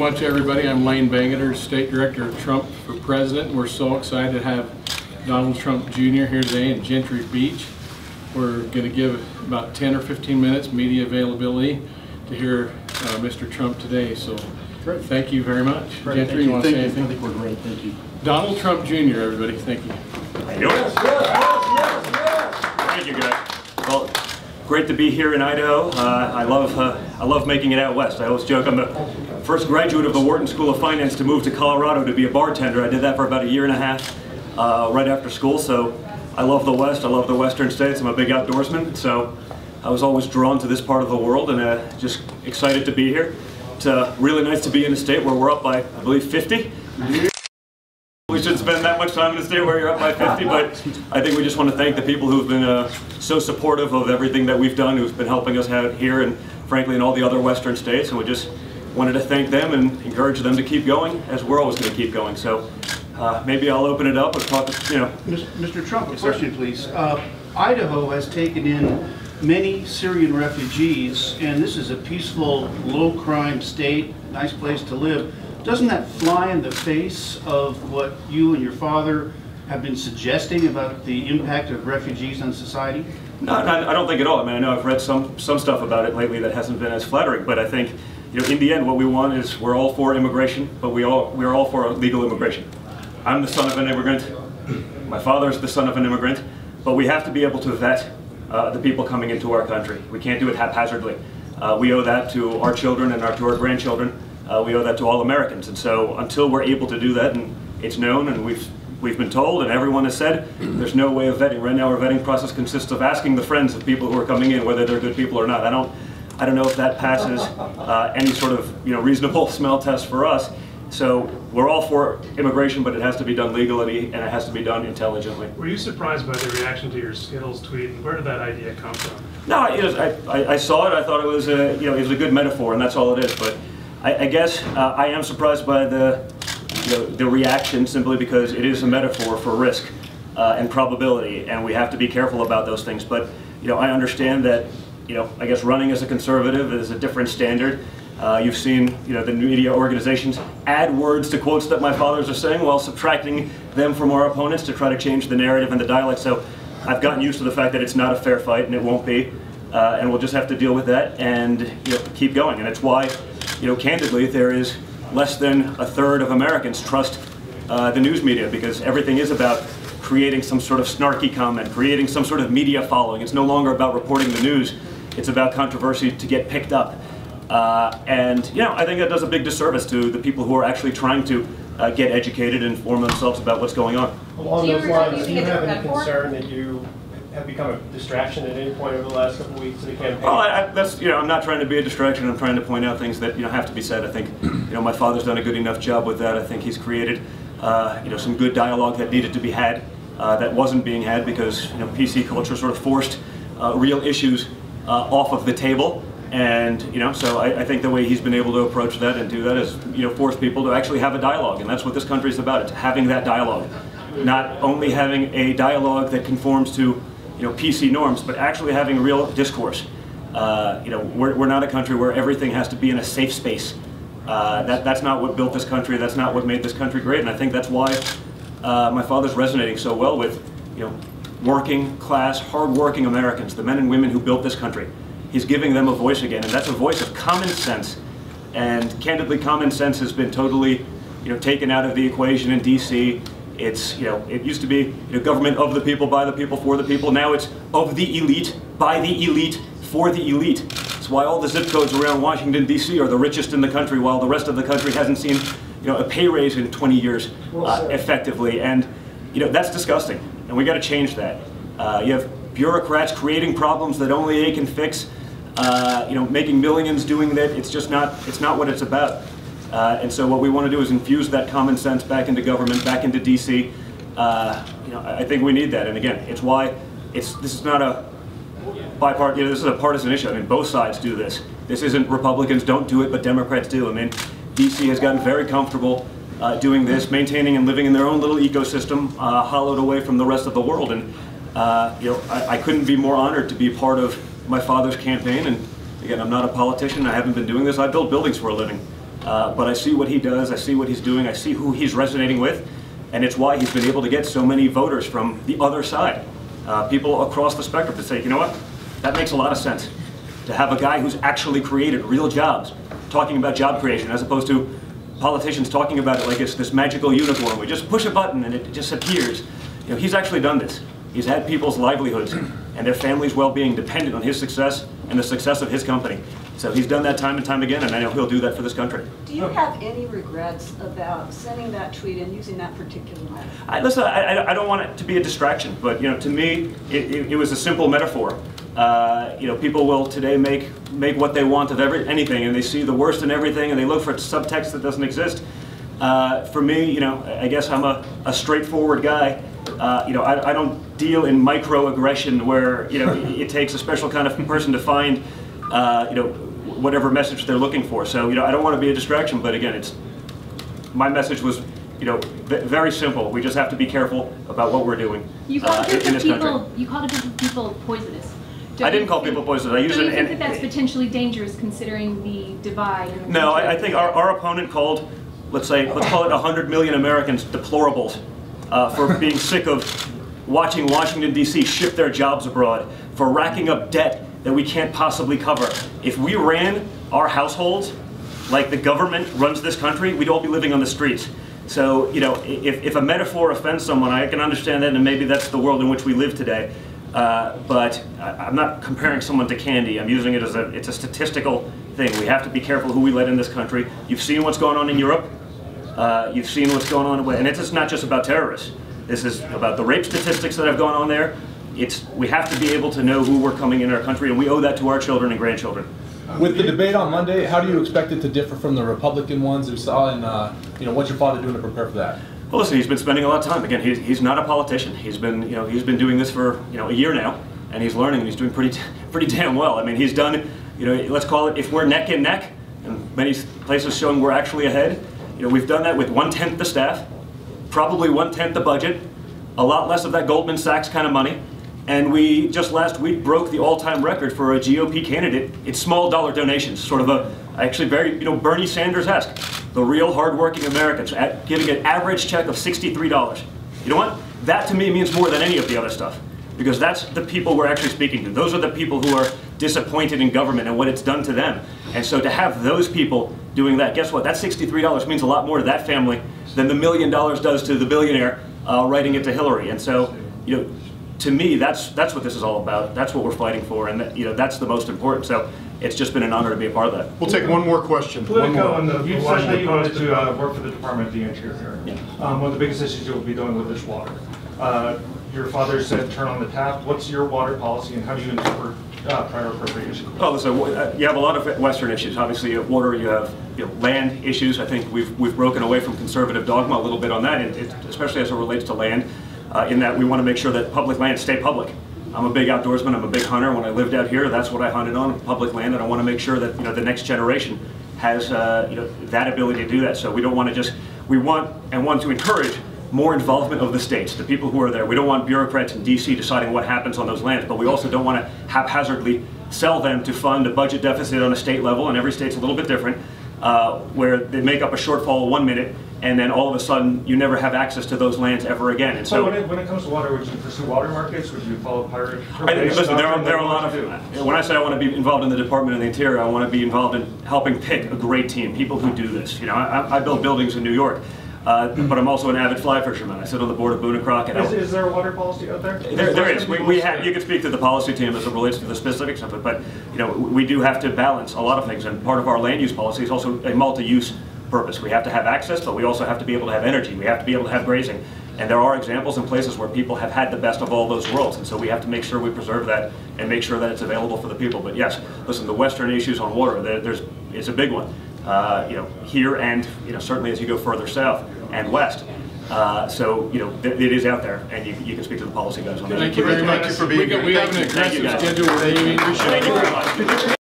much, everybody. I'm Lane Bangeter, State Director of Trump for President. We're so excited to have Donald Trump Jr. here today in Gentry Beach. We're going to give about 10 or 15 minutes media availability to hear Mr. Trump today. So thank you very much. Great. Gentry, you want to say anything? I think we're great. Thank you. Donald Trump Jr., everybody. Thank you. How you doing? Yes. Thank you, guys. Well, great to be here in Idaho. I love making it out west. I always joke I'm the first graduate of the Wharton School of Finance to move to Colorado to be a bartender. I did that for about a year and a half right after school. So I love the West. I love the Western states. I'm a big outdoorsman. So I was always drawn to this part of the world, and just excited to be here. It's really nice to be in a state where we're up by, I believe, 50. We shouldn't spend that much time in a state where you're up by 50, but I think we just want to thank the people who've been so supportive of everything that we've done, who've been helping us out here and frankly in all the other Western states, and we just wanted to thank them and encourage them to keep going, as we're always going to keep going. So maybe I'll open it up and talk, Mr. Trump, a question, please. Idaho has taken in many Syrian refugees, and this is a peaceful, low-crime state, nice place to live. Doesn't that fly in the face of what you and your father have been suggesting about the impact of refugees on society? No, I don't think at all. I mean, I know I've read some stuff about it lately that hasn't been as flattering, but I think, in the end, what we want is we're all for immigration, but we're all for legal immigration. I'm the son of an immigrant. My father's the son of an immigrant, but we have to be able to vet the people coming into our country. We can't do it haphazardly. We owe that to our children and to our grandchildren. We owe that to all Americans, and so until we're able to do that, and it's known, and we've been told, and everyone has said, there's no way of vetting. Right now, our vetting process consists of asking the friends of people who are coming in whether they're good people or not. I don't know if that passes any sort of reasonable smell test for us. So we're all for immigration, but it has to be done legally and it has to be done intelligently. Were you surprised by the reaction to your Skittles tweet? Where did that idea come from? No, I saw it. I thought it was it was a good metaphor, and that's all it is. But I guess I am surprised by the reaction, simply because it is a metaphor for risk and probability, and we have to be careful about those things. But I understand that I guess running as a conservative is a different standard. You've seen the media organizations add words to quotes that my fathers are saying while subtracting them from our opponents to try to change the narrative and the dialect. So I've gotten used to the fact that it's not a fair fight, and it won't be, and we'll just have to deal with that and keep going. And it's why candidly, there is less than a third of Americans trust the news media, because everything is about creating some sort of snarky comment, creating some sort of media following. It's no longer about reporting the news. It's about controversy to get picked up. And I think that does a big disservice to the people who are actually trying to get educated and inform themselves about what's going on. Along those lines, do you have any concern that you have become a distraction at any point over the last couple of weeks of the campaign? Well, I'm not trying to be a distraction. I'm trying to point out things that have to be said. I think my father's done a good enough job with that. I think he's created some good dialogue that needed to be had, that wasn't being had because PC culture sort of forced real issues off of the table. And so I think the way he's been able to approach that and do that is force people to actually have a dialogue, and that's what this country is about. It's having that dialogue, not only having a dialogue that conforms to PC norms, but actually having real discourse. We're not a country where everything has to be in a safe space. That's not what built this country. That's not what made this country great. And I think that's why my father's resonating so well with working class, hard-working Americans, the men and women who built this country. He's giving them a voice again, and that's a voice of common sense. And candidly, common sense has been totally taken out of the equation in DC. It's, it used to be government of the people, by the people, for the people. Now it's of the elite, by the elite, for the elite. That's why all the zip codes around Washington, D.C. are the richest in the country, while the rest of the country hasn't seen a pay raise in 20 years effectively. And that's disgusting, and we got to change that. You have bureaucrats creating problems that only they can fix, making millions doing that. It's not what it's about. And so what we want to do is infuse that common sense back into government, back into DC. I think we need that. And again, it's why this is not a bipartisan. This is a partisan issue. I mean, both sides do this. This isn't Republicans don't do it, but Democrats do. I mean, DC has gotten very comfortable doing this, maintaining and living in their own little ecosystem, hollowed away from the rest of the world. And I couldn't be more honored to be part of my father's campaign. And again, I'm not a politician. I haven't been doing this. I build buildings for a living. but I see what he does, I see what he's doing, I see who he's resonating with, and it's why he's been able to get so many voters from the other side. People across the spectrum to say, you know what, that makes a lot of sense. To have a guy who's actually created real jobs, talking about job creation, as opposed to politicians talking about it like it's this magical unicorn. We just push a button and it just appears. You know, he's actually done this. He's had people's livelihoods and their families' well-being dependent on his success and the success of his company. So he's done that time and time again, and I know he'll do that for this country. Do you have any regrets about sending that tweet and using that particular metaphor? Listen, I don't want it to be a distraction, but you know, to me, it was a simple metaphor. You know, people will today make what they want of anything, and they see the worst in everything, and they look for subtext that doesn't exist. For me, you know, I guess I'm a straightforward guy. You know, I don't deal in microaggression where, you know, it takes a special kind of person to find, you know, whatever message they're looking for. So, you know, I don't want to be a distraction, but again, my message was, you know, very simple. We just have to be careful about what we're doing in this country. You called a group of people poisonous. I didn't call people poisonous. I used Do you it. think that that's potentially dangerous considering the divide? In the No, country? I think our opponent called, let's call it 100 million Americans deplorables for being sick of watching Washington, D.C. ship their jobs abroad, for racking up debt that we can't possibly cover. If we ran our households like the government runs this country, we'd all be living on the streets. So, you know, if a metaphor offends someone, I can understand that, and maybe that's the world in which we live today. But I'm not comparing someone to candy. I'm using it as it's a statistical thing. We have to be careful who we let in this country. You've seen what's going on in Europe. You've seen what's going on, and it's not just about terrorists. This is about the rape statistics that have gone on there. We have to be able to know who we're coming in our country, and we owe that to our children and grandchildren. With the debate on Monday, how do you expect it to differ from the Republican ones we saw? And you know, what's your father doing to prepare for that? Well, listen, he's been spending a lot of time. Again, he's not a politician. He's been doing this for a year now, and he's learning, and he's doing pretty damn well. I mean, he's done, you know, let's call it, if we're neck and neck, and many places showing we're actually ahead. You know, we've done that with 1/10 the staff, probably 1/10 the budget, a lot less of that Goldman Sachs kind of money. And we just last week broke the all-time record for a GOP candidate in small dollar donations, sort of actually very, you know, Bernie Sanders-esque. The real hardworking Americans getting an average check of $63. You know what? That to me means more than any of the other stuff, because that's the people we're actually speaking to. Those are the people who are disappointed in government and what it's done to them. And so to have those people doing that, guess what? That $63 means a lot more to that family than the $1 million does to the billionaire writing it to Hillary. And so, you know, to me, that's what this is all about. That's what we're fighting for, and you know, that's the most important. So it's just been an honor to be a part of that. We'll take one more question. Politico and the you said that you wanted to work for the Department of the Interior. Yeah. One of the biggest issues you'll be dealing with is water. Your father said turn on the tap. What's your water policy, and how do you interpret prior appropriation? Oh, listen, you have a lot of Western issues. Obviously, you have water, you have land issues. I think we've broken away from conservative dogma a little bit on that, especially as it relates to land. In that we want to make sure that public lands stay public. I'm a big outdoorsman, I'm a big hunter. When I lived out here, that's what I hunted on, public land, and I want to make sure that, you know, the next generation has you know, that ability to do that. So we don't want to we want to encourage more involvement of the states, the people who are there. We don't want bureaucrats in DC deciding what happens on those lands, but we also don't want to haphazardly sell them to fund a budget deficit on a state level, and every state's a little bit different, where they make up a shortfall 1 minute, and then all of a sudden you never have access to those lands ever again. And so when it comes to water, would you pursue water markets? Would you follow pirate? Listen, there are a lot of. When I say I want to be involved in the Department of the Interior, I want to be involved in helping pick a great team, people who do this. You know, I build buildings in New York, but I'm also an avid fly fisherman. I sit on the board of Boone and Crockett. Is there a water policy out there? There is. We have. You can speak to the policy team as it relates to the specifics of it, but you know, we do have to balance a lot of things, and part of our land use policy is also a multi-use purpose. We have to have access, but we also have to be able to have energy. We have to be able to have grazing. And there are examples in places where people have had the best of all those worlds. And so we have to make sure we preserve that and make sure that it's available for the people. But yes, listen, the Western issues on water, it's a big one. You know, here and, you know, certainly as you go further south and west. So, you know, it is out there, and you can speak to the policy guys on that. Thank you very much. Thank you for being here. We have an aggressive schedule. Thank you very much.